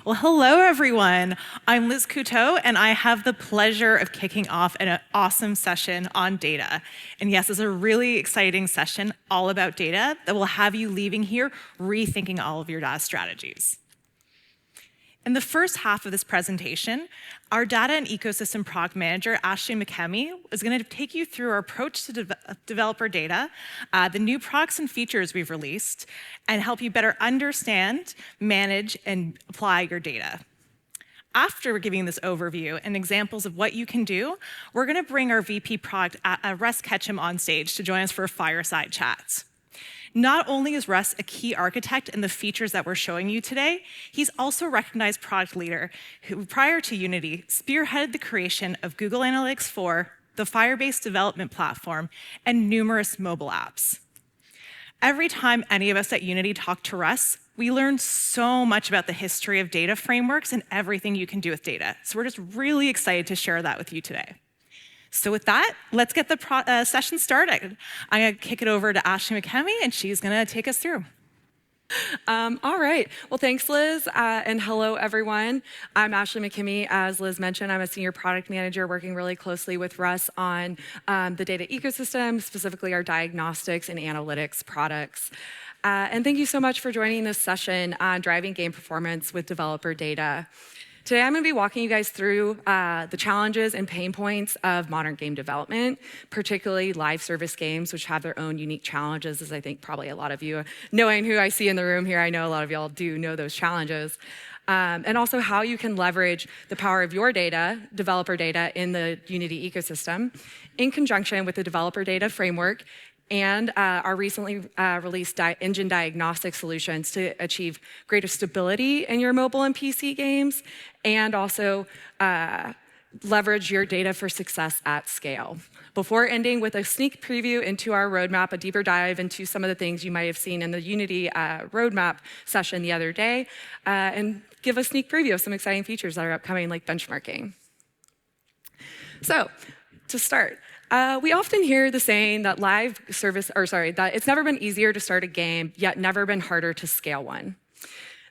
Well, hello, everyone. I'm Liz Couteau, and I have the pleasure of kicking off an awesome session on data. And yes, it's a really exciting session all about data that will have you leaving here rethinking all of your data strategies. In the first half of this presentation, our data and ecosystem product manager, Ashley McKemmy, is going to take you through our approach to developer data, the new products and features we've released, and help you better understand, manage, and apply your data. After giving this overview and examples of what you can do, we're going to bring our VP product, Russ Ketchum, on stage to join us for a fireside chat. Not only is Russ a key architect in the features that we're showing you today, he's also a recognized product leader who, prior to Unity, spearheaded the creation of Google Analytics 4, the Firebase development platform, and numerous mobile apps. Every time any of us at Unity talk to Russ, we learn so much about the history of data frameworks and everything you can do with data. So we're just really excited to share that with you today. So with that, let's get the session started. I'm going to kick it over to Ashley McKemmy, and she's going to take us through. All right. Well, thanks, Liz, and hello, everyone. I'm Ashley McKemmy. As Liz mentioned, I'm a senior product manager working really closely with Russ on the data ecosystem, specifically our diagnostics and analytics products. And thank you so much for joining this session on driving game performance with developer data. Today, I'm going to be walking you guys through the challenges and pain points of modern game development, particularly live service games, which have their own unique challenges, as I think probably a lot of you, knowing who I see in the room here, I know a lot of y'all do know those challenges. And also how you can leverage the power of your data, developer data, in the Unity ecosystem in conjunction with the developer data framework and our recently released engine diagnostic solutions to achieve greater stability in your mobile and PC games, and also leverage your data for success at scale. Before ending with a sneak preview into our roadmap, a deeper dive into some of the things you might have seen in the Unity roadmap session the other day, and give a sneak preview of some exciting features that are upcoming, like benchmarking. So, to start, we often hear the saying that that it's never been easier to start a game, yet never been harder to scale one.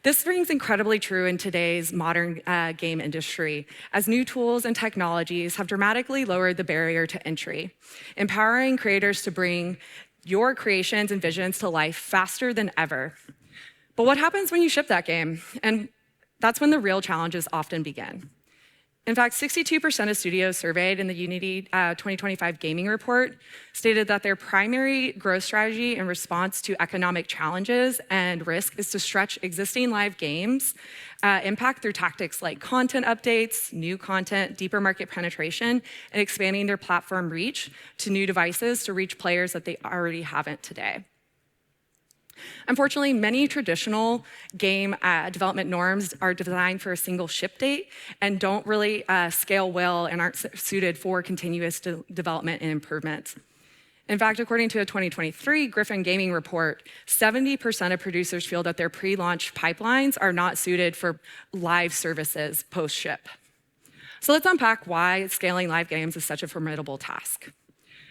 This rings incredibly true in today's modern game industry, as new tools and technologies have dramatically lowered the barrier to entry, empowering creators to bring your creations and visions to life faster than ever. But what happens when you ship that game? And that's when the real challenges often begin. In fact, 62% of studios surveyed in the Unity 2025 gaming report stated that their primary growth strategy in response to economic challenges and risk is to stretch existing live games, impact through tactics like content updates, new content, deeper market penetration, and expanding their platform reach to new devices to reach players that they already haven't today. Unfortunately, many traditional game development norms are designed for a single ship date and don't really scale well and aren't suited for continuous development and improvement. In fact, according to a 2023 Griffin Gaming report, 70% of producers feel that their pre-launch pipelines are not suited for live services post-ship. So let's unpack why scaling live games is such a formidable task.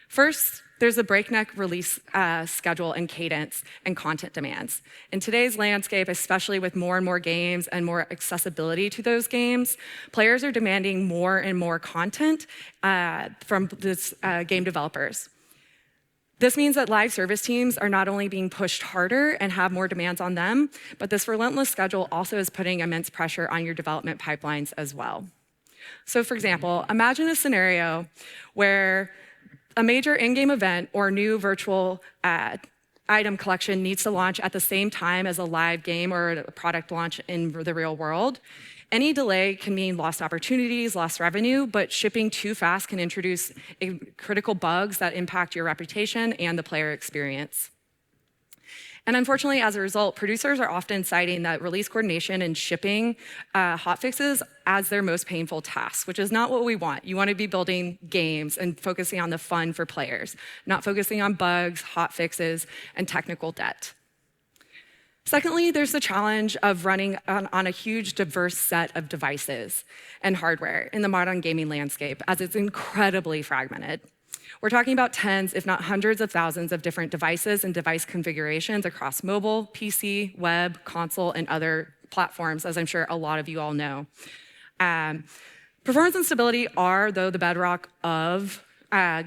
First, there's a breakneck release schedule and cadence and content demands. In today's landscape, especially with more and more games and more accessibility to those games, players are demanding more and more content from this game developers. This means that live service teams are not only being pushed harder and have more demands on them, but this relentless schedule also is putting immense pressure on your development pipelines as well. So for example, imagine a scenario where a major in-game event or new virtual item collection needs to launch at the same time as a live game or a product launch in the real world. Any delay can mean lost opportunities, lost revenue, but shipping too fast can introduce critical bugs that impact your reputation and the player experience. And unfortunately, as a result, producers are often citing that release coordination and shipping hotfixes as their most painful task, which is not what we want. You want to be building games and focusing on the fun for players, not focusing on bugs, hotfixes, and technical debt. Secondly, there's the challenge of running on a huge, diverse set of devices and hardware in the modern gaming landscape, as it's incredibly fragmented. We're talking about tens, if not hundreds of thousands of different devices and device configurations across mobile, PC, web, console, and other platforms, as I'm sure a lot of you all know. Performance and stability are, though, the bedrock of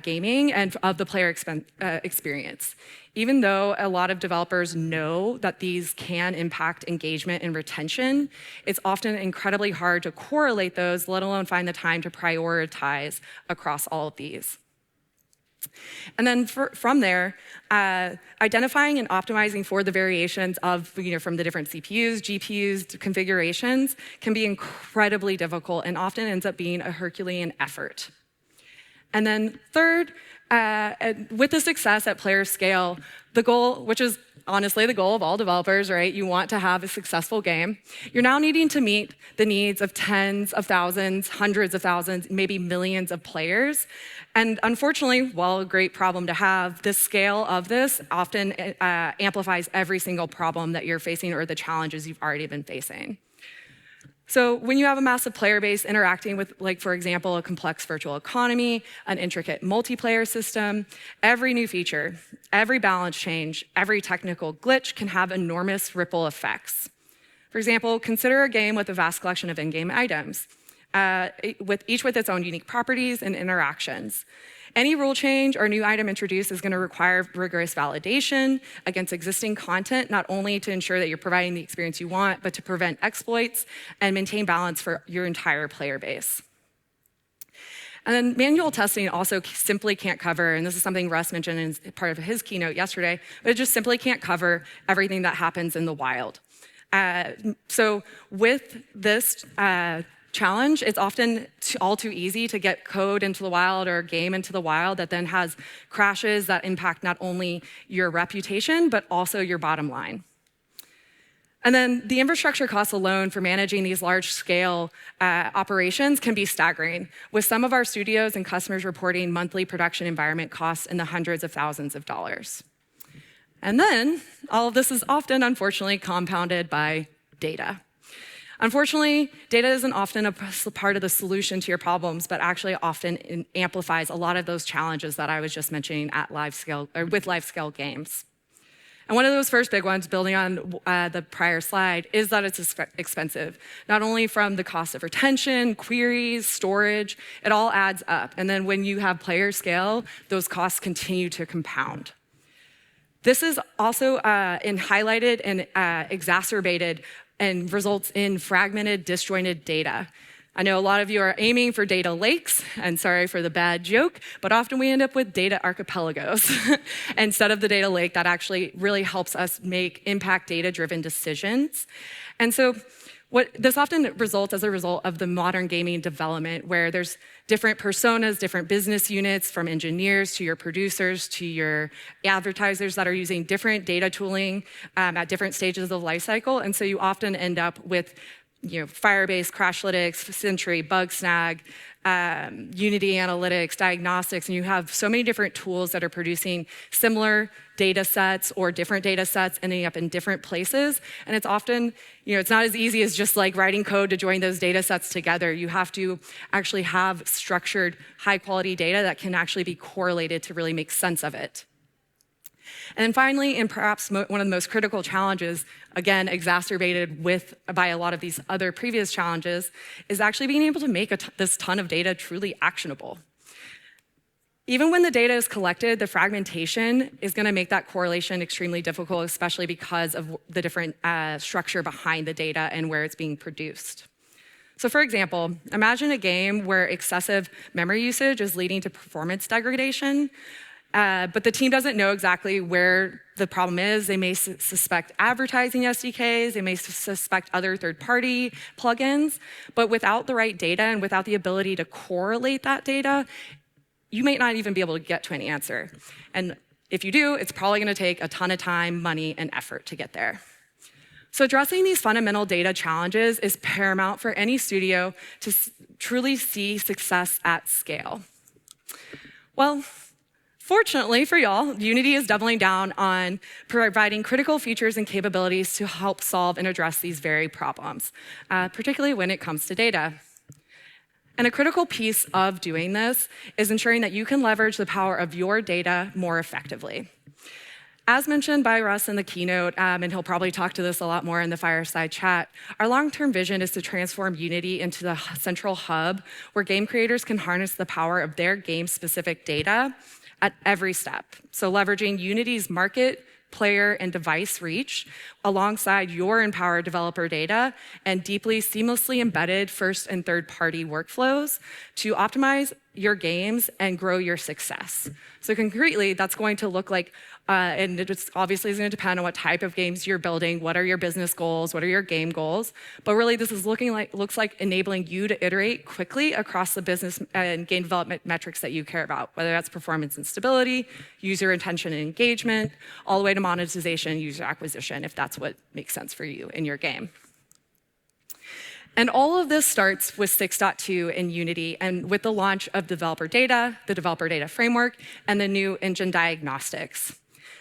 gaming and of the player experience. Even though a lot of developers know that these can impact engagement and retention, it's often incredibly hard to correlate those, let alone find the time to prioritize across all of these. And then from there, identifying and optimizing for the variations of, from the different CPUs, GPUs, configurations can be incredibly difficult and often ends up being a Herculean effort. And then third, with the success at player scale, the goal, which is honestly the goal of all developers, right? You want to have a successful game. You're now needing to meet the needs of tens of thousands, hundreds of thousands, maybe millions of players. And unfortunately, while a great problem to have, the scale of this often amplifies every single problem that you're facing or the challenges you've already been facing. So when you have a massive player base interacting with, like, for example, a complex virtual economy, an intricate multiplayer system, every new feature, every balance change, every technical glitch can have enormous ripple effects. For example, consider a game with a vast collection of in-game items, each with its own unique properties and interactions. Any rule change or new item introduced is going to require rigorous validation against existing content, not only to ensure that you're providing the experience you want, but to prevent exploits and maintain balance for your entire player base. And then manual testing also simply can't cover, and this is something Russ mentioned in part of his keynote yesterday, but it just simply can't cover everything that happens in the wild. So with this challenge, it's often all too easy to get code into the wild or a game into the wild that then has crashes that impact not only your reputation, but also your bottom line. And then the infrastructure costs alone for managing these large-scale operations can be staggering, with some of our studios and customers reporting monthly production environment costs in the hundreds of thousands of dollars. And then all of this is often, unfortunately, compounded by data. Unfortunately, data isn't often a part of the solution to your problems, but actually often amplifies a lot of those challenges that I was just mentioning at live scale, or with live scale games. And one of those first big ones, building on the prior slide, is that it's expensive. Not only from the cost of retention, queries, storage, it all adds up. And then when you have player scale, those costs continue to compound. This is also highlighted and exacerbated and results in fragmented, disjointed data. I know a lot of you are aiming for data lakes, and sorry for the bad joke, but often we end up with data archipelagos instead of the data lake that actually really helps us make impact data-driven decisions. And so what this often results as a result of the modern gaming development, where there's different personas, different business units, from engineers to your producers to your advertisers that are using different data tooling at different stages of the life cycle. And so you often end up with Firebase, Crashlytics, Sentry, Bugsnag, Unity Analytics, Diagnostics, and you have so many different tools that are producing similar data sets or different data sets ending up in different places. And it's often, it's not as easy as just like writing code to join those data sets together. You have to actually have structured, high quality data that can actually be correlated to really make sense of it. And then finally, and perhaps one of the most critical challenges, again, exacerbated by a lot of these other previous challenges, is actually being able to make this ton of data truly actionable. Even when the data is collected, the fragmentation is going to make that correlation extremely difficult, especially because of the different structure behind the data and where it's being produced. So for example, imagine a game where excessive memory usage is leading to performance degradation. But the team doesn't know exactly where the problem is. They may suspect advertising SDKs, they may suspect other third-party plugins, but without the right data and without the ability to correlate that data, you may not even be able to get to an answer. And if you do, it's probably gonna take a ton of time, money, and effort to get there. So addressing these fundamental data challenges is paramount for any studio to truly see success at scale. Well, fortunately for y'all, Unity is doubling down on providing critical features and capabilities to help solve and address these very problems, particularly when it comes to data. And a critical piece of doing this is ensuring that you can leverage the power of your data more effectively. As mentioned by Russ in the keynote, and he'll probably talk to this a lot more in the Fireside chat, our long-term vision is to transform Unity into the central hub where game creators can harness the power of their game-specific data at every step. So leveraging Unity's market, player, and device reach alongside your empowered developer data and deeply seamlessly embedded first and third-party workflows to optimize your games and grow your success. So concretely, that's going to look like, and it obviously is going to depend on what type of games you're building, what are your business goals, what are your game goals, but really this is looks like enabling you to iterate quickly across the business and game development metrics that you care about, whether that's performance and stability, user intention and engagement, all the way to monetization and user acquisition, if that's what makes sense for you in your game. And all of this starts with 6.2 in Unity and with the launch of developer data, the developer data framework, and the new engine Diagnostics.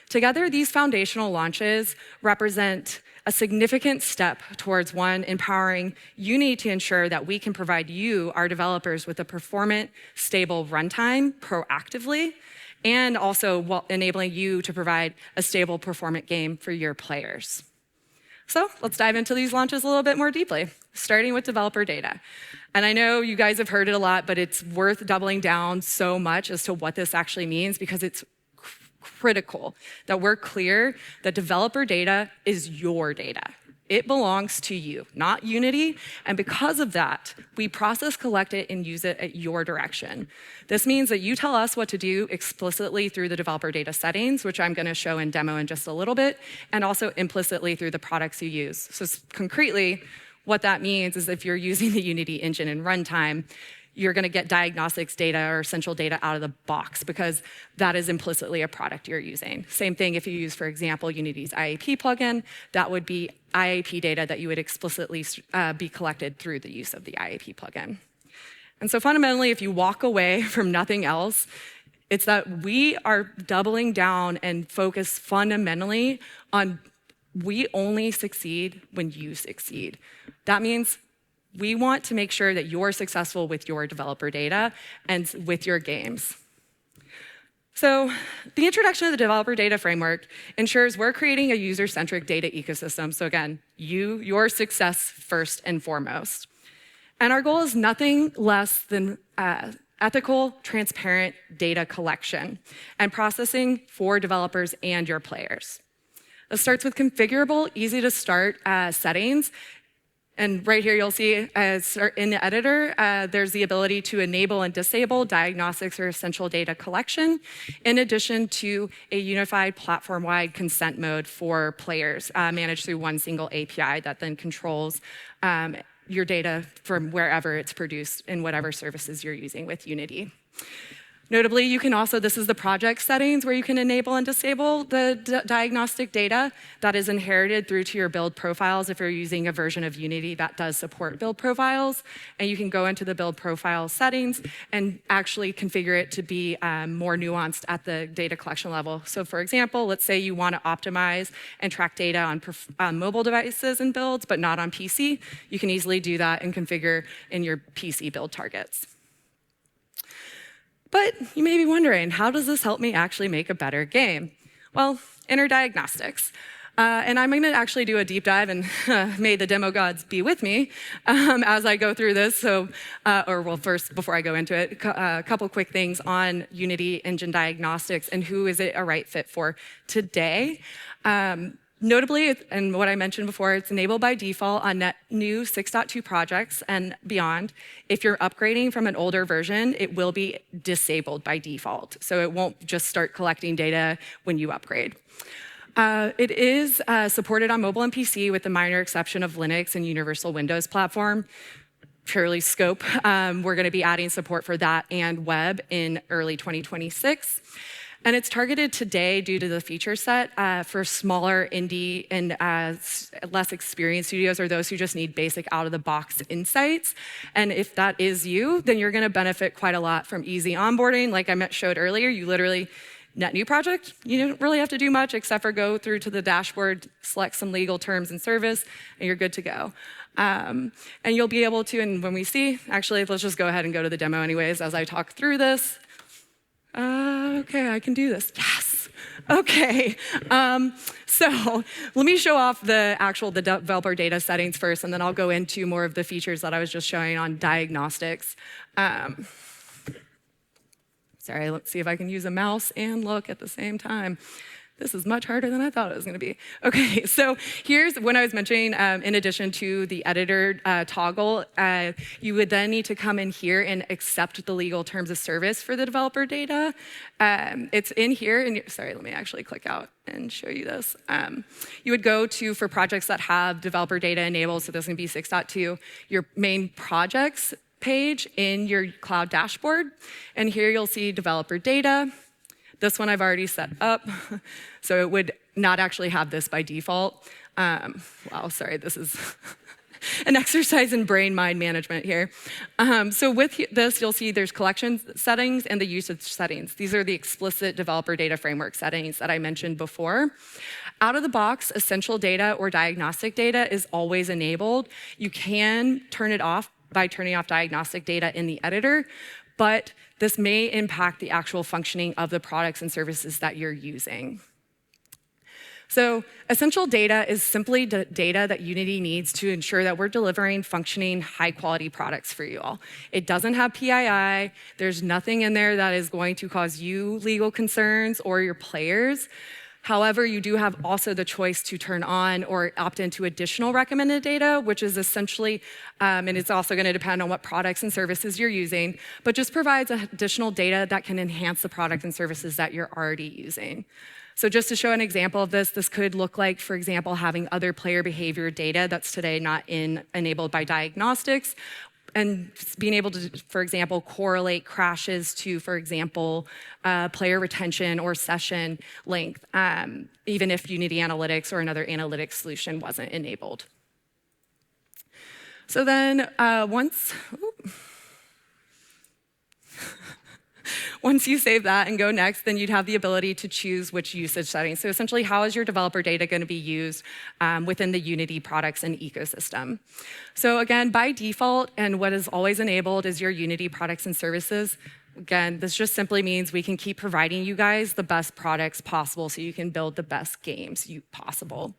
Together, these foundational launches represent a significant step towards one, empowering Unity to ensure that we can provide you, our developers, with a performant, stable runtime proactively, and also enabling you to provide a stable, performant game for your players. So let's dive into these launches a little bit more deeply, starting with developer data. And I know you guys have heard it a lot, but it's worth doubling down so much as to what this actually means because it's critical that we're clear that developer data is your data. It belongs to you, not Unity. And because of that, we process, collect it, and use it at your direction. This means that you tell us what to do explicitly through the developer data settings, which I'm going to show in demo in just a little bit, and also implicitly through the products you use. So concretely, what that means is if you're using the Unity engine in runtime, you're going to get diagnostics data or essential data out of the box because that is implicitly a product you're using. Same thing if you use, for example, Unity's IAP plugin, that would be IAP data that you would explicitly be collected through the use of the IAP plugin. And so fundamentally, if you walk away from nothing else, it's that we are doubling down and focus fundamentally on we only succeed when you succeed. That means we want to make sure that you're successful with your developer data and with your games. So the introduction of the developer data framework ensures we're creating a user-centric data ecosystem. So again, your success first and foremost. And our goal is nothing less than ethical, transparent data collection and processing for developers and your players. It starts with configurable, easy to start settings. And right here, you'll see in the editor, there's the ability to enable and disable diagnostics or essential data collection, in addition to a unified platform-wide consent mode for players managed through one single API that then controls your data from wherever it's produced in whatever services you're using with Unity. Notably, you can also, this is the project settings where you can enable and disable the diagnostic data that is inherited through to your build profiles if you're using a version of Unity that does support build profiles. And you can go into the build profile settings and actually configure it to be more nuanced at the data collection level. So for example, let's say you want to optimize and track data on mobile devices and builds, but not on PC. You can easily do that and configure in your PC build targets. But you may be wondering, how does this help me actually make a better game? Well, enter Diagnostics. And I'm going to actually do a deep dive, and may the demo gods be with me as I go through this. So, first, before I go into it, a couple quick things on Unity Engine Diagnostics and who is it a right fit for today. Notably, and what I mentioned before, it's enabled by default on net new 6.2 projects and beyond. If you're upgrading from an older version, it will be disabled by default. So it won't just start collecting data when you upgrade. It is supported on mobile and PC with the minor exception of Linux and Universal Windows platform. Purely scope, we're going to be adding support for that and web in early 2026. And it's targeted today due to the feature set for smaller indie and less experienced studios or those who just need basic out-of-the-box insights. And if that is you, then you're going to benefit quite a lot from easy onboarding. Like I showed earlier, you literally net new project, you don't really have to do much except for go through to the dashboard, select some legal terms and service, and you're good to go. And you'll be able to, and when we see, actually, let's just go ahead and go to the demo anyways as I talk through this. Okay, I can do this. Yes. Okay. So let me show off the developer data settings first, and then I'll go into more of the features that I was just showing on Diagnostics. Sorry, let's see if I can use a mouse and look at the same time. This is much harder than I thought it was going to be. Okay, so here's when I was mentioning, in addition to the editor toggle, you would then need to come in here and accept the legal terms of service for the developer data. It's in here, and sorry, let me actually click out and show you this. You would go to, for projects that have developer data enabled, so this can be 6.2, your main projects page in your cloud dashboard. And here you'll see developer data. This one I've already set up, so it would not actually have this by default. Wow, sorry, this is an exercise in brain-mind management here. So with this, you'll see there's collection settings and the usage settings. These are the explicit developer data framework settings that I mentioned before. Out of the box, essential data or diagnostic data is always enabled. You can turn it off by turning off diagnostic data in the editor, but this may impact the actual functioning of the products and services that you're using. So essential data is simply data that Unity needs to ensure that we're delivering functioning, high-quality products for you all. It doesn't have PII. There's nothing in there that is going to cause you legal concerns or your players. However, you do have also the choice to turn on or opt into additional recommended data, which is essentially, and it's also going to depend on what products and services you're using, but just provides additional data that can enhance the product and services that you're already using. So just to show an example of this could look like, for example, having other player behavior data that's today not enabled by Diagnostics, and being able to, for example, correlate crashes to, for example, player retention or session length, even if Unity Analytics or another analytics solution wasn't enabled. So then once you save that and go next, then you'd have the ability to choose which usage settings. So essentially, how is your developer data going to be used within the Unity products and ecosystem? So again, by default, and what is always enabled is your Unity products and services. Again, this just simply means we can keep providing you guys the best products possible so you can build the best games possible.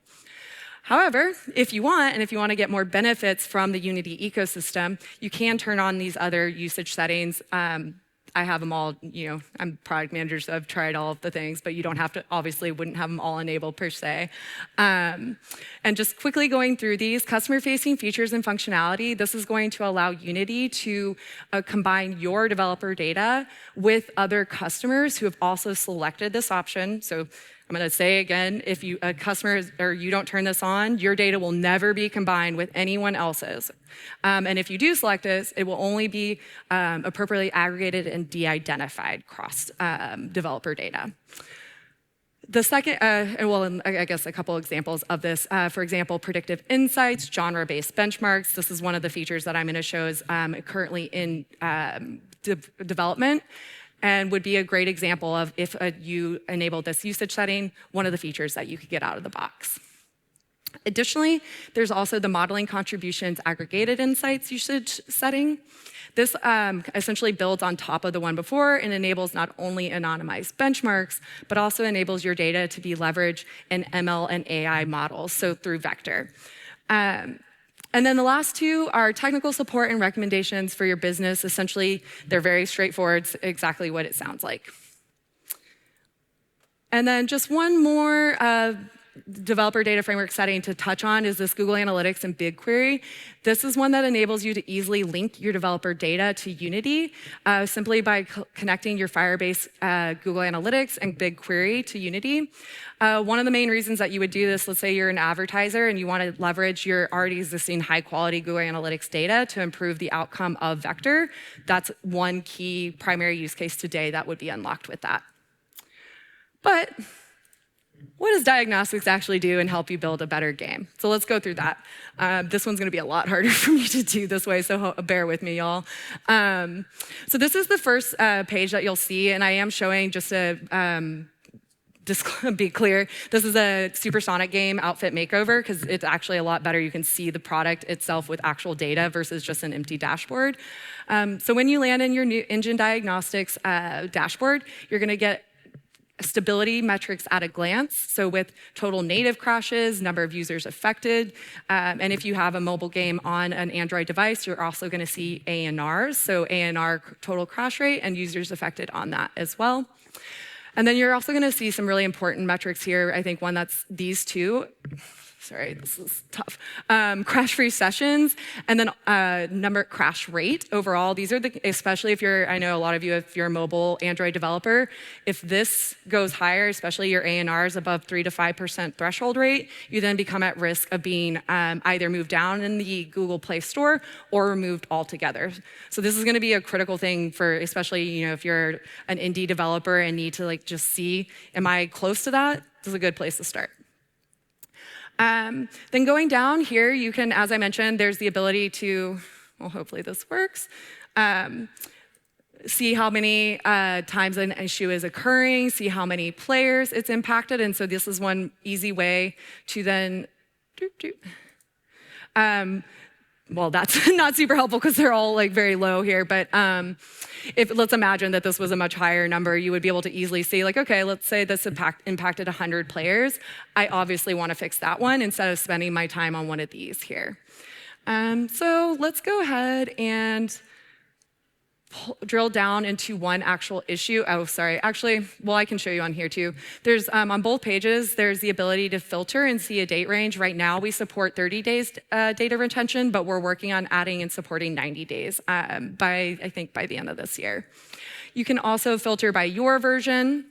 However, if you want, and if you want to get more benefits from the Unity ecosystem, you can turn on these other usage settings. I have them all, I'm product manager, so I've tried all of the things, but you don't have to, obviously wouldn't have them all enabled per se. And just quickly going through these, customer-facing features and functionality, this is going to allow Unity to combine your developer data with other customers who have also selected this option. So I'm going to say again, if a customer or you don't turn this on, your data will never be combined with anyone else's. And if you do select this, it will only be appropriately aggregated and de-identified cross developer data. The second, I guess a couple examples of this. For example, predictive insights, genre-based benchmarks. This is one of the features that I'm going to show is currently in development, and would be a great example of if you enable this usage setting, one of the features that you could get out of the box. Additionally, there's also the modeling contributions aggregated insights usage setting. This essentially builds on top of the one before and enables not only anonymized benchmarks, but also enables your data to be leveraged in ML and AI models, so through vector. And then the last two are technical support and recommendations for your business. Essentially, they're very straightforward, exactly what it sounds like. And then just one more developer data framework setting to touch on is this Google Analytics and BigQuery. This is one that enables you to easily link your developer data to Unity simply by connecting your Firebase Google Analytics and BigQuery to Unity. One of the main reasons that you would do this, let's say you're an advertiser and you want to leverage your already existing high quality Google Analytics data to improve the outcome of Vector. That's one key primary use case today that would be unlocked with that. But what does Diagnostics actually do and help you build a better game? So let's go through that. This one's going to be a lot harder for me to do this way, so bear with me, y'all. So this is the first page that you'll see, and I am showing just a just be clear, this is a supersonic game outfit makeover because it's actually a lot better. You can see the product itself with actual data versus just an empty dashboard. So when you land in your new engine diagnostics dashboard, you're going to get stability metrics at a glance. So with total native crashes, number of users affected, and if you have a mobile game on an Android device, you're also going to see ANRs, so ANR total crash rate and users affected on that as well. And then you're also going to see some really important metrics here. I think one that's these two. Sorry, this is tough. Crash-free sessions, and then crash rate overall. These are especially if you're, I know a lot of you, if you're a mobile Android developer, if this goes higher, especially your ANRs above 3 to 5% threshold rate, you then become at risk of being either moved down in the Google Play Store or removed altogether. So this is going to be a critical thing for, especially if you're an indie developer and need to just see, am I close to that? This is a good place to start. Then going down here, you can, as I mentioned, there's the ability to, well, hopefully this works, see how many times an issue is occurring, see how many players it's impacted. And so this is one easy way to then, well, that's not super helpful because they're all very low here, but let's imagine that this was a much higher number, you would be able to easily see okay, let's say this impacted 100 players. I obviously want to fix that one instead of spending my time on one of these here. So let's go ahead and drill down into one actual issue. Oh, sorry. Actually, well, I can show you on here too. There's on both pages, there's the ability to filter and see a date range. Right now, we support 30 days data retention, but we're working on adding and supporting 90 days I think by the end of this year. You can also filter by your version,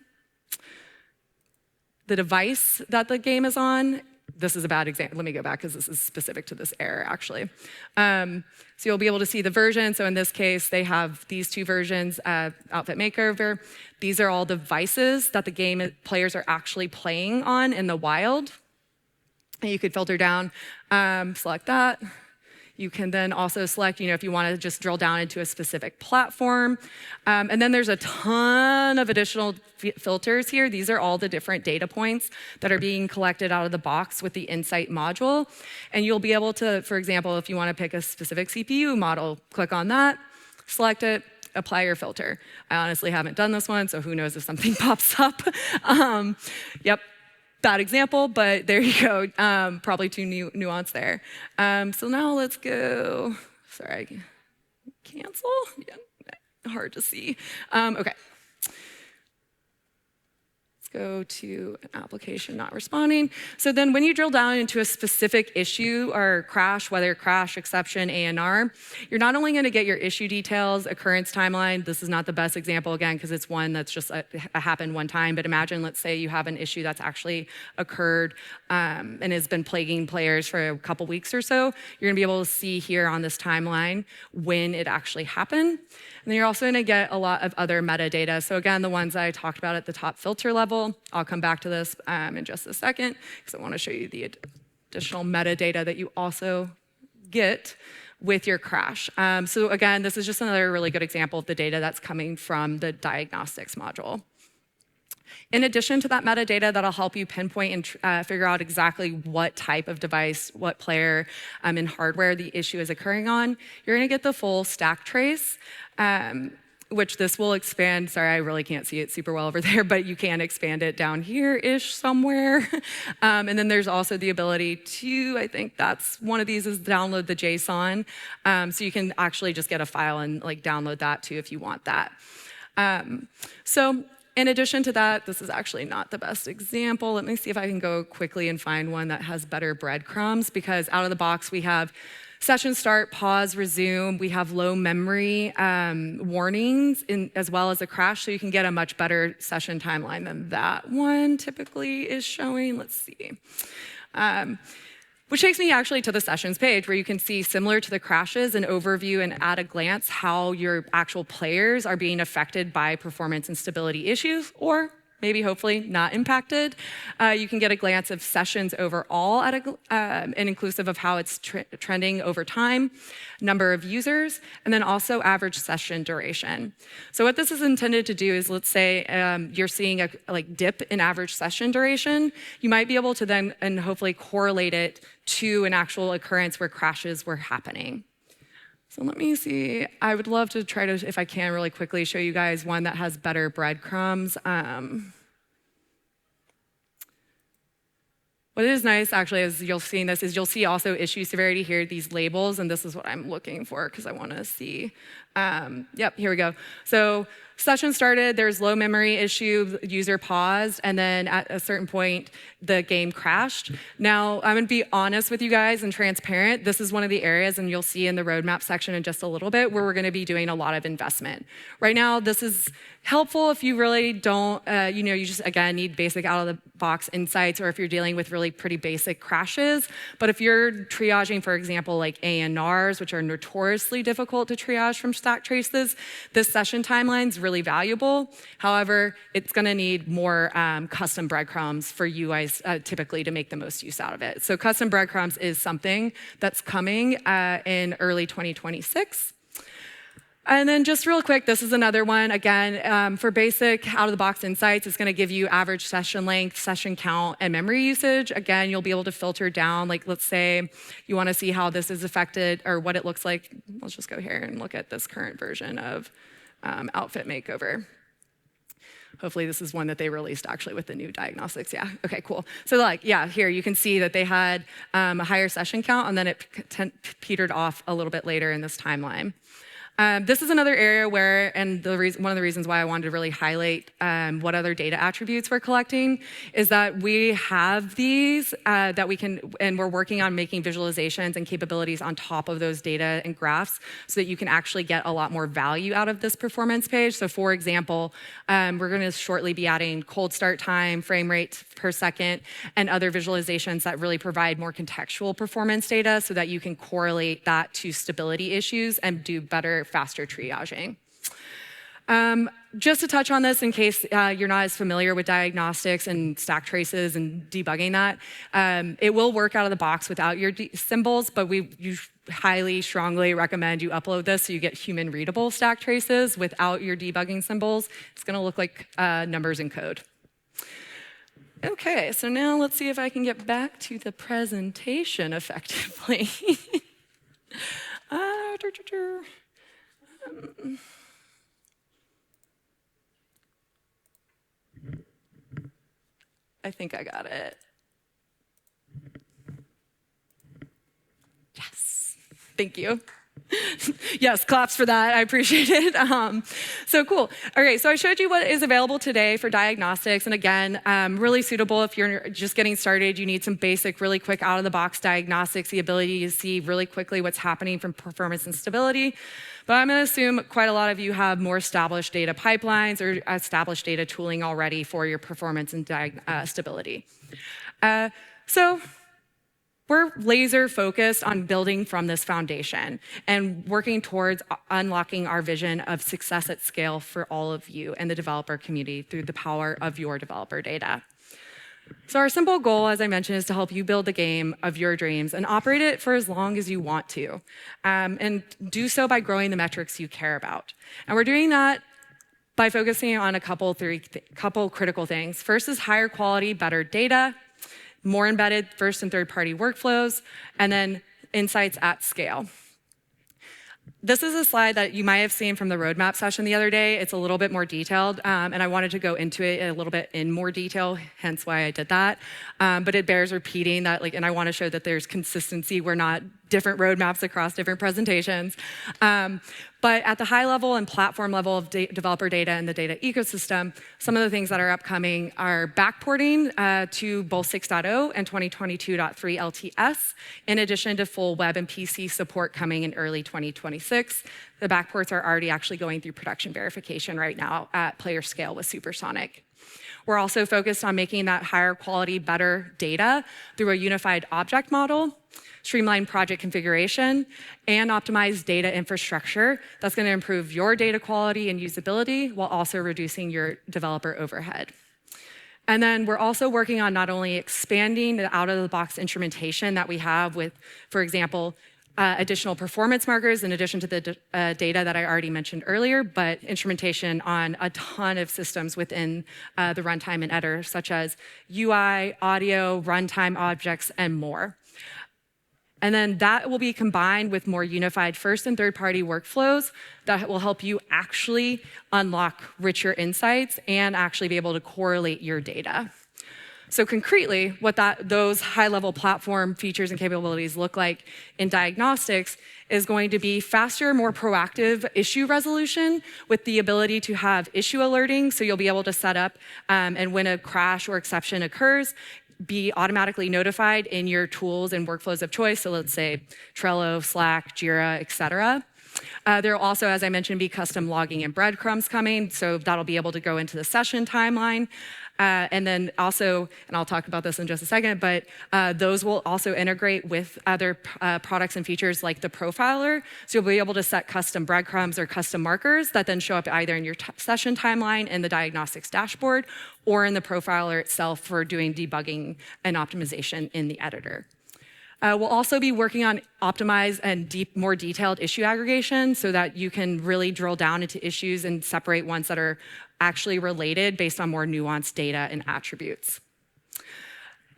the device that the game is on. This is a bad example. Let me go back because this is specific to this error, actually. So you'll be able to see the version. So in this case, they have these two versions, Outfit Makeover. These are all devices that the game players are actually playing on in the wild. And you could filter down, select that. You can then also select, if you want to just drill down into a specific platform. And then there's a ton of additional filters here. These are all the different data points that are being collected out of the box with the Insight module. And you'll be able to, for example, if you want to pick a specific CPU model, click on that, select it, apply your filter. I honestly haven't done this one, so who knows if something pops up. Yep. Bad example, but there you go. Probably too nuanced there. So now let's go, sorry, cancel? Yeah, hard to see. Okay. Go to an application not responding. So then when you drill down into a specific issue or crash, whether crash, exception, ANR, you're not only going to get your issue details, occurrence timeline. This is not the best example, again, because it's one that's just happened one time. But imagine, let's say you have an issue that's actually occurred and has been plaguing players for a couple weeks or so. You're going to be able to see here on this timeline when it actually happened. And then you're also going to get a lot of other metadata. So again, the ones that I talked about at the top filter level, I'll come back to this in just a second because I want to show you the additional metadata that you also get with your crash. So again, this is just another really good example of the data that's coming from the diagnostics module. In addition to that metadata that'll help you pinpoint and figure out exactly what type of device, what player and hardware the issue is occurring on, you're going to get the full stack trace, which this will expand. Sorry, I really can't see it super well over there, but you can expand it down here-ish somewhere. And then there's also the ability to, I think that's one of these is download the JSON. So you can actually just get a file and download that too if you want that. So in addition to that, this is actually not the best example. Let me see if I can go quickly and find one that has better breadcrumbs, because out of the box we have session start, pause, resume. We have low memory warnings as well as a crash, so you can get a much better session timeline than that one typically is showing. Let's see. Which takes me actually to the sessions page where you can see, similar to the crashes, an overview and at a glance how your actual players are being affected by performance and stability issues or maybe hopefully not impacted. You can get a glance of sessions overall and inclusive of how it's trending over time, number of users, and then also average session duration. So what this is intended to do is, let's say you're seeing a dip in average session duration, you might be able to then and hopefully correlate it to an actual occurrence where crashes were happening. So let me see. I would love to try to, if I can, really quickly show you guys one that has better breadcrumbs. What is nice, actually, as you'll see in this, is you'll see also issue severity here, these labels, and this is what I'm looking for because I want to see. Yep, here we go. So session started, there's low memory issue, user paused, and then at a certain point, the game crashed. Now, I'm gonna be honest with you guys and transparent. This is one of the areas, and you'll see in the roadmap section in just a little bit, where we're gonna be doing a lot of investment. Right now, this is helpful if you really don't, you just, again, need basic out-of-the-box insights, or if you're dealing with really pretty basic crashes. But if you're triaging, for example, like ANRs, which are notoriously difficult to triage from stack traces, this session timeline is really valuable. However, it's gonna need more custom breadcrumbs for you guys typically to make the most use out of it. So custom breadcrumbs is something that's coming in early 2026. And then just real quick, this is another one. Again, for basic out-of-the-box insights, it's gonna give you average session length, session count, and memory usage. Again, you'll be able to filter down, like let's say you wanna see how this is affected or what it looks like. Let's just go here and look at this current version of Outfit Makeover. Hopefully this is one that they released actually with the new Diagnostics. Yeah, okay, cool. So here you can see that they had a higher session count and then it petered off a little bit later in this timeline. This is another area where, and one of the reasons why I wanted to really highlight what other data attributes we're collecting is that we have these that we can, and we're working on making visualizations and capabilities on top of those data and graphs so that you can actually get a lot more value out of this performance page. So for example, we're gonna shortly be adding cold start time, frame rate per second, and other visualizations that really provide more contextual performance data so that you can correlate that to stability issues and do better, faster triaging. Just to touch on this in case you're not as familiar with diagnostics and stack traces and debugging that, it will work out of the box without your symbols, but you highly, strongly recommend you upload this so you get human readable stack traces without your debugging symbols. It's gonna look like numbers in code. Okay, so now let's see if I can get back to the presentation effectively. I think I got it. Yes, thank you. Yes, claps for that. I appreciate it. So cool. Okay, so I showed you what is available today for diagnostics. And again, really suitable if you're just getting started, you need some basic, really quick out-of-the-box diagnostics, the ability to see really quickly what's happening from performance and stability. But I'm gonna assume quite a lot of you have more established data pipelines or established data tooling already for your performance and stability. So we're laser focused on building from this foundation and working towards unlocking our vision of success at scale for all of you and the developer community through the power of your developer data. So our simple goal, as I mentioned, is to help you build the game of your dreams and operate it for as long as you want to, and do so by growing the metrics you care about. And we're doing that by focusing on a couple critical things. First is higher quality, better data, more embedded first and third party workflows, and then insights at scale. This is a slide that you might have seen from the roadmap session the other day. It's a little bit more detailed, and I wanted to go into it a little bit in more detail, hence why I did that. But it bears repeating that, and I want to show that there's consistency. We're not different roadmaps across different presentations. But at the high level and platform level of developer data and the data ecosystem, some of the things that are upcoming are backporting to both 6.0 and 2022.3 LTS, in addition to full web and PC support coming in early 2026. The backports are already actually going through production verification right now at player scale with Supersonic. We're also focused on making that higher quality, better data through a unified object model, streamlined project configuration, and optimized data infrastructure that's going to improve your data quality and usability while also reducing your developer overhead. And then we're also working on not only expanding the out-of-the-box instrumentation that we have with, for example, additional performance markers in addition to the data that I already mentioned earlier, but instrumentation on a ton of systems within the runtime and editor, such as UI, audio, runtime objects, and more. And then that will be combined with more unified first and third-party workflows that will help you actually unlock richer insights and actually be able to correlate your data. So concretely, what those high-level platform features and capabilities look like in diagnostics is going to be faster, more proactive issue resolution with the ability to have issue alerting. So you'll be able to set up, and when a crash or exception occurs, be automatically notified in your tools and workflows of choice. So let's say Trello, Slack, Jira, et cetera. There will also, as I mentioned, be custom logging and breadcrumbs coming. So that'll be able to go into the session timeline. And then also, and I'll talk about this in just a second, but those will also integrate with other products and features like the profiler. So you'll be able to set custom breadcrumbs or custom markers that then show up either in your session timeline in the diagnostics dashboard or in the profiler itself for doing debugging and optimization in the editor. We'll also be working on optimized and more detailed issue aggregation so that you can really drill down into issues and separate ones that are actually related based on more nuanced data and attributes.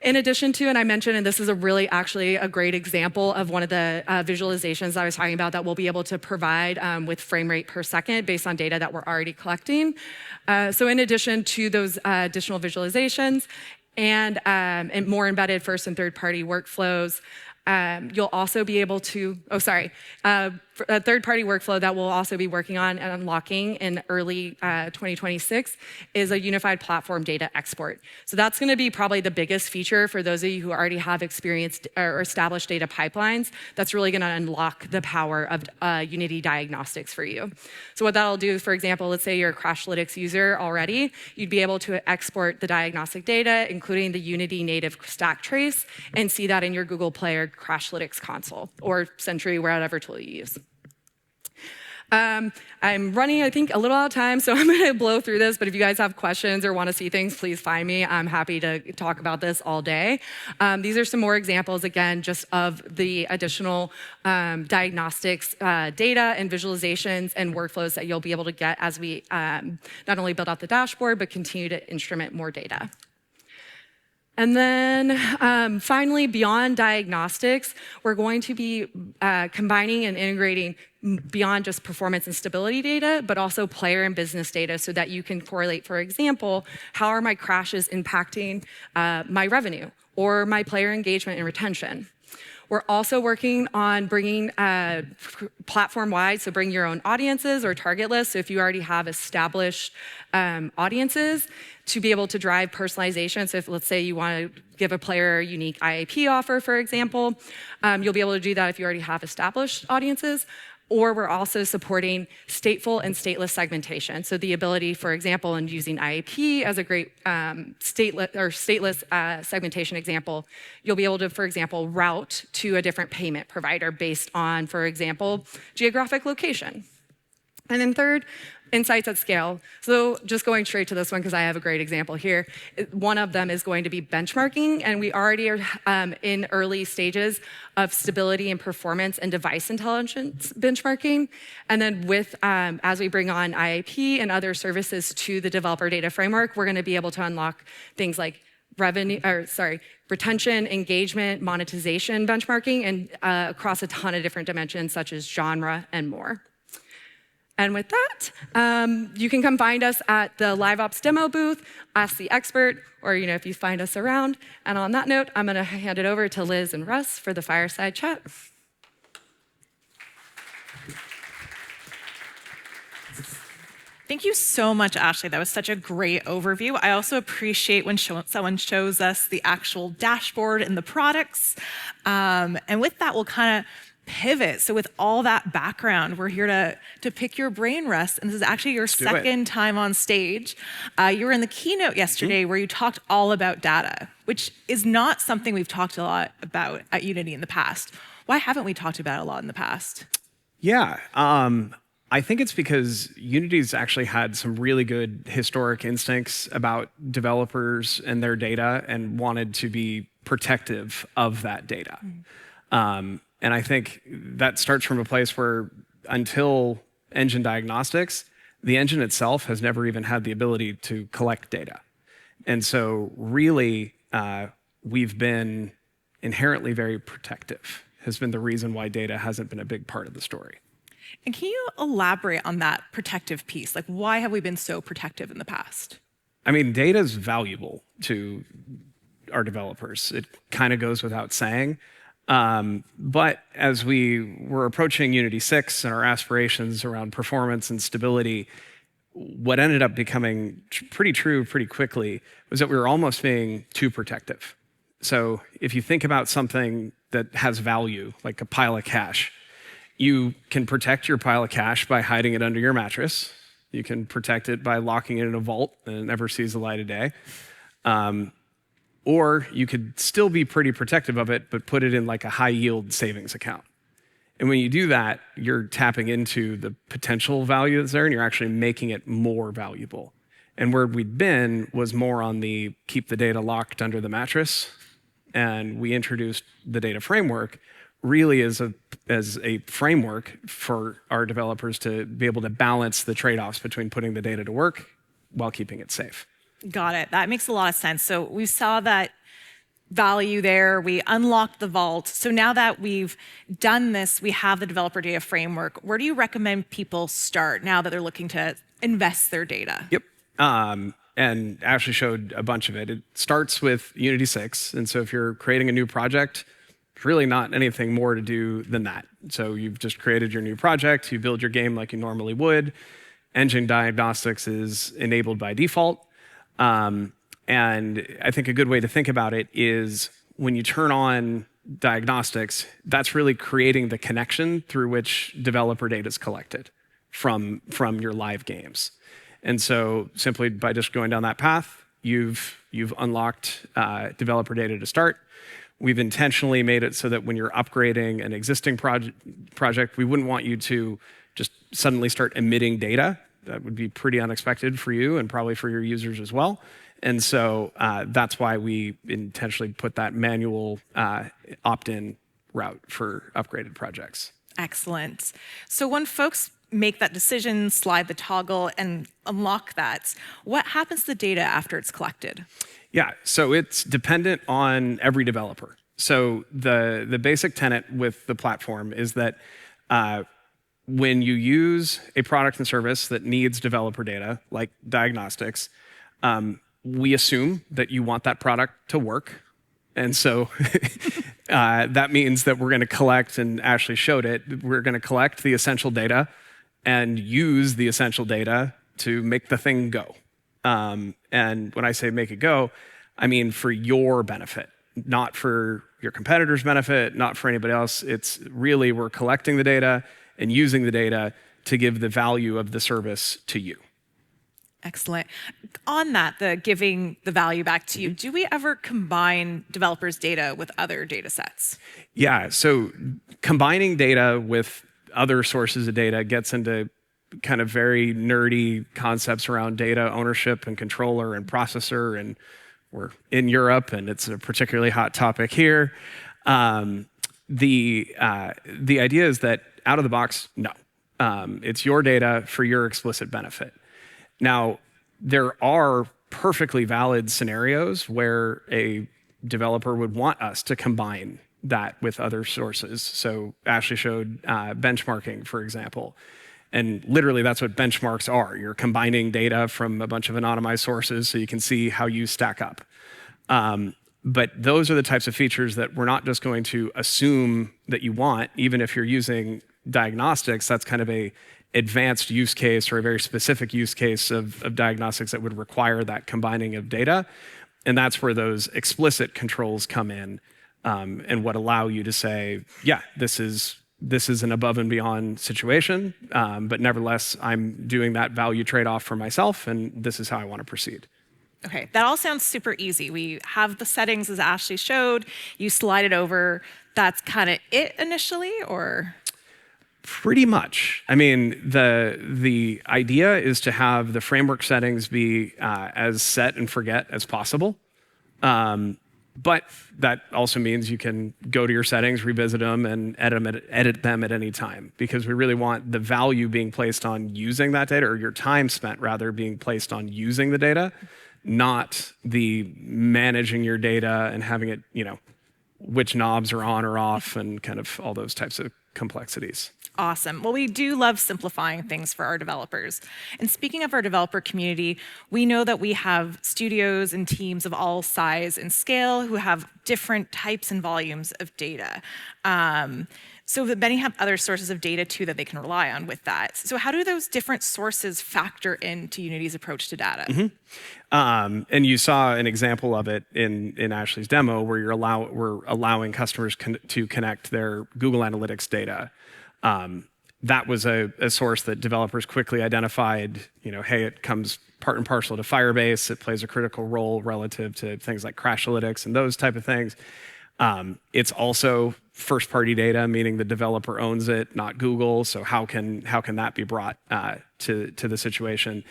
In addition to, and I mentioned, and this is actually a great example of one of the visualizations I was talking about that we'll be able to provide with frame rate per second based on data that we're already collecting. So in addition to those additional visualizations, and more embedded first and third party workflows. You'll also be able to, a third-party workflow that we'll also be working on and unlocking in early 2026 is a unified platform data export. So that's going to be probably the biggest feature for those of you who already have experienced or established data pipelines. That's really going to unlock the power of Unity Diagnostics for you. So what that'll do, for example, let's say you're a Crashlytics user already, you'd be able to export the diagnostic data, including the Unity native stack trace, and see that in your Google Play or Crashlytics console, or Sentry, whatever tool you use. I'm running, I think, a little out of time, so I'm going to blow through this, but if you guys have questions or want to see things, please find me. I'm happy to talk about this all day. These are some more examples, again, just of the additional diagnostics data and visualizations and workflows that you'll be able to get as we not only build out the dashboard, but continue to instrument more data. And then finally, beyond diagnostics, we're going to be combining and integrating beyond just performance and stability data, but also player and business data so that you can correlate, for example, how are my crashes impacting my revenue or my player engagement and retention. We're also working on bringing platform-wide, so bring your own audiences or target lists. So if you already have established audiences, to be able to drive personalization. So if, let's say, you want to give a player a unique IAP offer, for example, you'll be able to do that if you already have established audiences. Or we're also supporting stateful and stateless segmentation. So the ability, for example, in using IAP as a great stateless segmentation example, you'll be able to, for example, route to a different payment provider based on, for example, geographic location. And then third, insights at scale. So just going straight to this one, because I have a great example here. One of them is going to be benchmarking, and we already are in early stages of stability and performance and device intelligence benchmarking. And then with, as we bring on IAP and other services to the developer data framework, we're going to be able to unlock things like retention, engagement, monetization benchmarking, and across a ton of different dimensions such as genre and more. And with that, you can come find us at the LiveOps demo booth, ask the expert, or if you find us around. And on that note, I'm going to hand it over to Liz and Russ for the Fireside chat. Thank you so much, Ashley. That was such a great overview. I also appreciate when someone shows us the actual dashboard and the products. And with that, we'll kind of pivot. So with all that background, we're here to pick your brain, Russ. And this is actually your second time on stage. You were in the keynote yesterday where you talked all about data, which is not something we've talked a lot about at Unity in the past. Why haven't we talked about it a lot in the past? Yeah, I think it's because Unity's actually had some really good historic instincts about developers and their data and wanted to be protective of that data. And I think that starts from a place where until engine diagnostics, the engine itself has never even had the ability to collect data. And so really, we've been inherently very protective, has been the reason why data hasn't been a big part of the story. And can you elaborate on that protective piece? Like, why have we been so protective in the past? I mean, data is valuable to our developers. It kind of goes without saying. But as we were approaching Unity 6 and our aspirations around performance and stability, what ended up becoming pretty true pretty quickly was that we were almost being too protective. So if you think about something that has value, like a pile of cash, you can protect your pile of cash by hiding it under your mattress. You can protect it by locking it in a vault and it never sees the light of day. Or you could still be pretty protective of it, but put it in like a high yield savings account. And when you do that, you're tapping into the potential value that's there and you're actually making it more valuable. And where we'd been was more on the keep the data locked under the mattress. And we introduced the data framework really as a framework for our developers to be able to balance the trade-offs between putting the data to work while keeping it safe. Got it. That makes a lot of sense. So we saw that value there. We unlocked the vault. So now that we've done this, we have the developer data framework. Where do you recommend people start now that they're looking to invest their data? Yep. And Ashley showed a bunch of it. It starts with Unity 6. And so if you're creating a new project, it's really not anything more to do than that. So you've just created your new project. You build your game like you normally would. Engine diagnostics is enabled by default. And I think a good way to think about it is when you turn on diagnostics, that's really creating the connection through which developer data is collected from your live games. And so simply by just going down that path, you've unlocked developer data to start. We've intentionally made it so that when you're upgrading an existing project, we wouldn't want you to just suddenly start emitting data. That would be pretty unexpected for you and probably for your users as well. And so that's why we intentionally put that manual opt-in route for upgraded projects. Excellent. So when folks make that decision, slide the toggle, and unlock that, what happens to the data after it's collected? Yeah, so it's dependent on every developer. So the basic tenet with the platform is that when you use a product and service that needs developer data, like diagnostics, we assume that you want that product to work. And so that means that we're going to collect, and Ashley showed it, we're going to collect the essential data and use the essential data to make the thing go. And when I say make it go, I mean for your benefit, not for your competitor's benefit, not for anybody else. It's really we're collecting the data and using the data to give the value of the service to you. Excellent. On that, the giving the value back to you, do we ever combine developers' data with other data sets? Yeah, so combining data with other sources of data gets into kind of very nerdy concepts around data ownership and controller and processor, and we're in Europe and it's a particularly hot topic here. The idea is that out of the box, no. It's your data for your explicit benefit. Now, there are perfectly valid scenarios where a developer would want us to combine that with other sources. So Ashley showed benchmarking, for example. And literally that's what benchmarks are. You're combining data from a bunch of anonymized sources so you can see how you stack up. But those are the types of features that we're not just going to assume that you want, even if you're using diagnostics. That's kind of a advanced use case or a very specific use case of diagnostics that would require that combining of data. And that's where those explicit controls come in and what allow you to say, yeah, this is an above and beyond situation, but nevertheless, I'm doing that value trade-off for myself, and this is how I want to proceed. Okay, that all sounds super easy. We have the settings as Ashley showed. You slide it over. That's kind of it initially, or? Pretty much. I mean, the idea is to have the framework settings be as set and forget as possible. But that also means you can go to your settings, revisit them, and edit them at any time, because we really want the value being placed on using that data, or your time spent rather being placed on using the data, not the managing your data and having it, which knobs are on or off and kind of all those types of complexities. Awesome. Well, we do love simplifying things for our developers. And speaking of our developer community, we know that we have studios and teams of all size and scale who have different types and volumes of data. So that many have other sources of data too that they can rely on with that. So how do those different sources factor into Unity's approach to data? Mm-hmm. And you saw an example of it in Ashley's demo, where we're allowing customers to connect their Google Analytics data. That was a source that developers quickly identified, hey, it comes part and parcel to Firebase. It plays a critical role relative to things like Crashlytics and those type of things. It's also first-party data, meaning the developer owns it, not Google. So how can that be brought to the situation?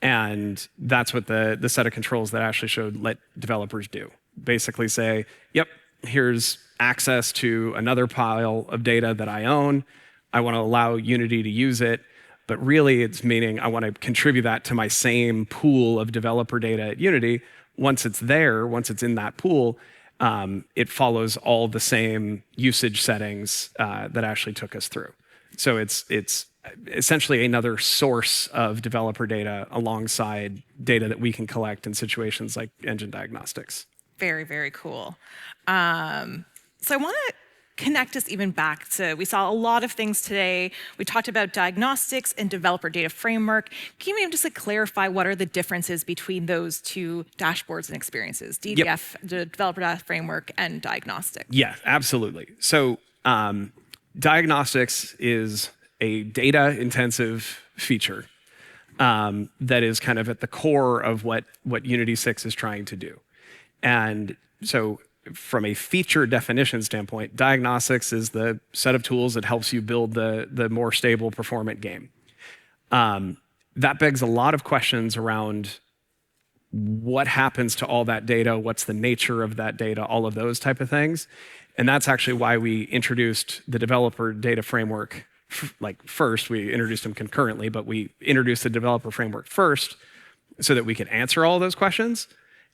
And that's what the set of controls that Ashley showed let developers do. Basically say, yep, here's access to another pile of data that I own. I want to allow Unity to use it, but really it's meaning I want to contribute that to my same pool of developer data at Unity. Once it's there, once it's in that pool, it follows all the same usage settings that Ashley took us through. So it's essentially another source of developer data alongside data that we can collect in situations like engine diagnostics. Very, very cool. So I want to connect us even back to, we saw a lot of things today. We talked about diagnostics and developer data framework. Can you maybe just clarify what are the differences between those two dashboards and experiences, DDF, the developer data framework, and diagnostics? Yeah, absolutely. So diagnostics is a data-intensive feature that is kind of at the core of what Unity 6 is trying to do. And so from a feature definition standpoint, diagnostics is the set of tools that helps you build the more stable performant game. That begs a lot of questions around what happens to all that data, what's the nature of that data, all of those type of things. And that's actually why we introduced the developer data framework. First, we introduced them concurrently, but we introduced the developer framework first so that we could answer all those questions.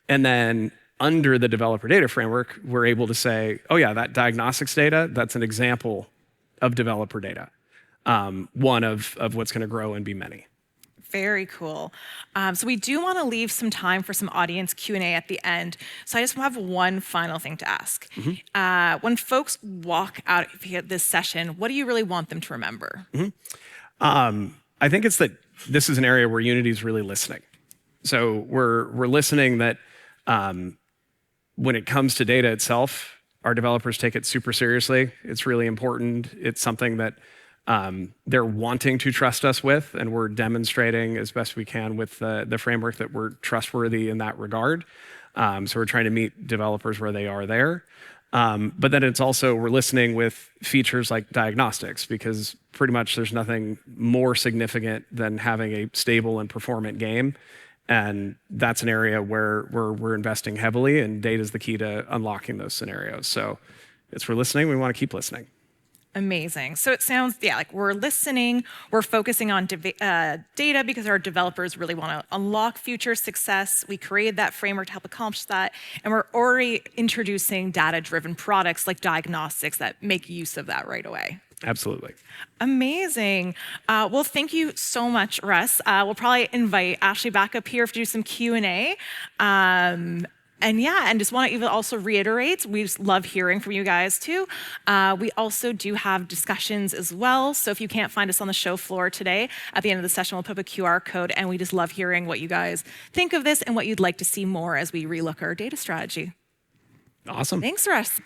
And then under the developer data framework, we're able to say, oh yeah, that diagnostics data, that's an example of developer data. One of what's going to grow and be many. Very cool. So we do want to leave some time for some audience Q&A at the end. So I just have one final thing to ask. Mm-hmm. When folks walk out of this session, what do you really want them to remember? Mm-hmm. I think it's that this is an area where Unity is really listening. So we're listening that when it comes to data itself, our developers take it super seriously. It's really important. It's something that they're wanting to trust us with, and we're demonstrating as best we can with the framework that we're trustworthy in that regard. So we're trying to meet developers where they are there. But then it's also, we're listening with features like diagnostics, because pretty much there's nothing more significant than having a stable and performant game. And that's an area where we're investing heavily, and data is the key to unlocking those scenarios. So we're listening. We want to keep listening. Amazing. So it sounds, like we're listening, we're focusing on data because our developers really want to unlock future success. We created that framework to help accomplish that. And we're already introducing data-driven products like diagnostics that make use of that right away. Absolutely. Amazing. Well, thank you so much, Russ. We'll probably invite Ashley back up here to do some Q&A. And just want to even also reiterate, we just love hearing from you guys too. We also do have discussions as well. So if you can't find us on the show floor today, at the end of the session, we'll put up a QR code, and we just love hearing what you guys think of this and what you'd like to see more as we relook our data strategy. Awesome. Thanks, Russ.